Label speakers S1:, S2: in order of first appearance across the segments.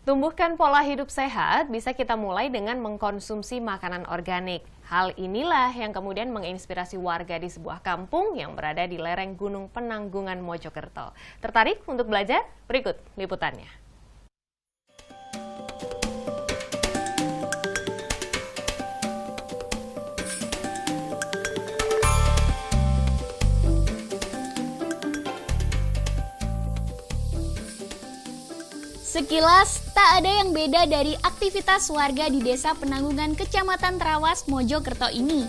S1: Tumbuhkan pola hidup sehat bisa kita mulai dengan mengkonsumsi makanan organik. Hal inilah yang kemudian menginspirasi warga di sebuah kampung yang berada di lereng Gunung Penanggungan Mojokerto. Tertarik untuk belajar? Berikut liputannya.
S2: Sekilas, tak ada yang beda dari aktivitas warga di Desa Penanggungan Kecamatan Trawas, Mojokerto ini.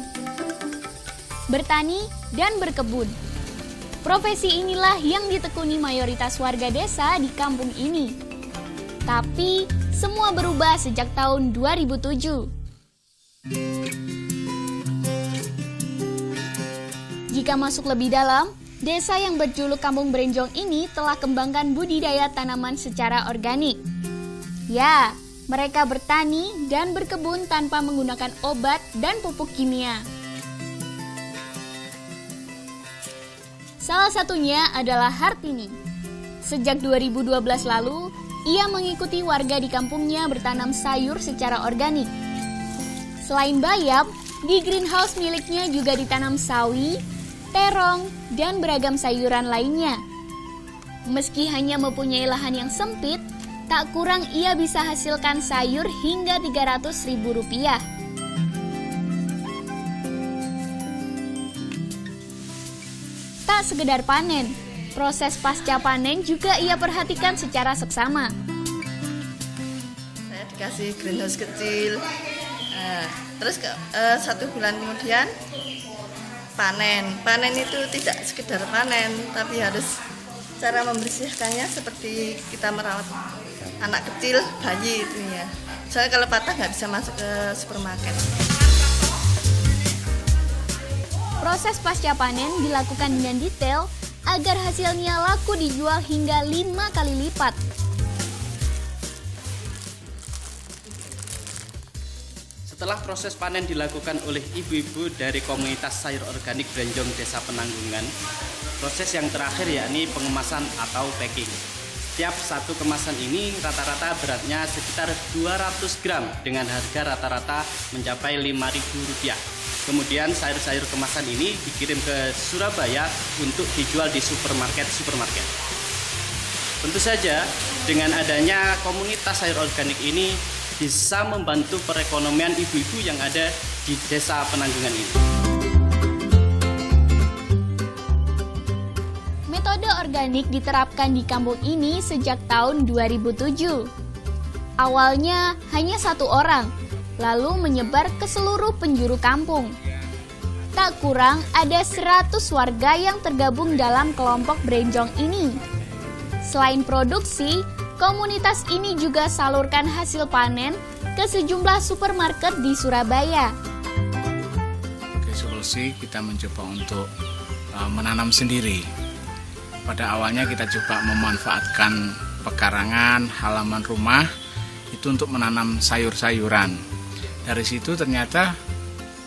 S2: Bertani dan berkebun. Profesi inilah yang ditekuni mayoritas warga desa di kampung ini. Tapi, semua berubah sejak tahun 2007. Jika masuk lebih dalam, desa yang berjuluk Kampung Brenjong ini telah kembangkan budidaya tanaman secara organik. Ya, mereka bertani dan berkebun tanpa menggunakan obat dan pupuk kimia. Salah satunya adalah Hartini. Sejak 2012 lalu, ia mengikuti warga di kampungnya bertanam sayur secara organik. Selain bayam, di greenhouse miliknya juga ditanam sawi, terong, dan beragam sayuran lainnya. Meski hanya mempunyai lahan yang sempit, tak kurang ia bisa hasilkan sayur hingga Rp300.000. Tak sekedar panen, proses pasca panen juga ia perhatikan secara seksama.
S3: Saya dikasih greenhouse kecil, terus 1 bulan kemudian panen itu tidak sekedar panen, tapi harus cara membersihkannya seperti kita merawat anak kecil, bayi itu ya. Soalnya kalau patah nggak bisa masuk ke supermarket.
S2: Proses pasca panen dilakukan dengan detail agar hasilnya laku dijual hingga 5 kali lipat.
S4: Setelah proses panen dilakukan oleh ibu-ibu dari komunitas sayur organik Brenjong Desa Penanggungan, proses yang terakhir yakni pengemasan atau packing. Setiap satu kemasan ini rata-rata beratnya sekitar 200 gram dengan harga rata-rata mencapai Rp5.000. Kemudian sayur-sayur kemasan ini dikirim ke Surabaya untuk dijual di supermarket. Tentu saja dengan adanya komunitas sayur organik ini bisa membantu perekonomian ibu-ibu yang ada di Desa Penanggungan ini.
S2: Metode organik diterapkan di kampung ini sejak tahun 2007. Awalnya hanya 1 orang, lalu menyebar ke seluruh penjuru kampung. Tak kurang ada 100 warga yang tergabung dalam kelompok Brenjong ini. Selain produksi, komunitas ini juga salurkan hasil panen ke sejumlah supermarket di Surabaya.
S5: Sebagai solusi kita mencoba untuk menanam sendiri. Pada awalnya kita coba memanfaatkan pekarangan halaman rumah itu untuk menanam sayur-sayuran. Dari situ ternyata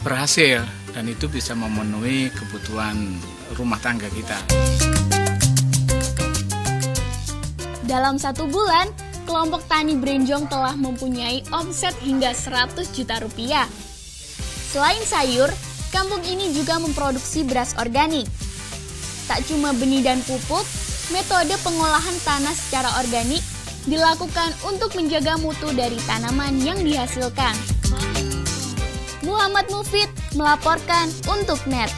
S5: berhasil dan itu bisa memenuhi kebutuhan rumah tangga kita.
S2: Dalam 1 bulan, kelompok tani Brenjong telah mempunyai omset hingga Rp100 juta. Selain sayur, kampung ini juga memproduksi beras organik. Tak cuma benih dan pupuk, metode pengolahan tanah secara organik dilakukan untuk menjaga mutu dari tanaman yang dihasilkan. Muhammad Mufid melaporkan untuk NET.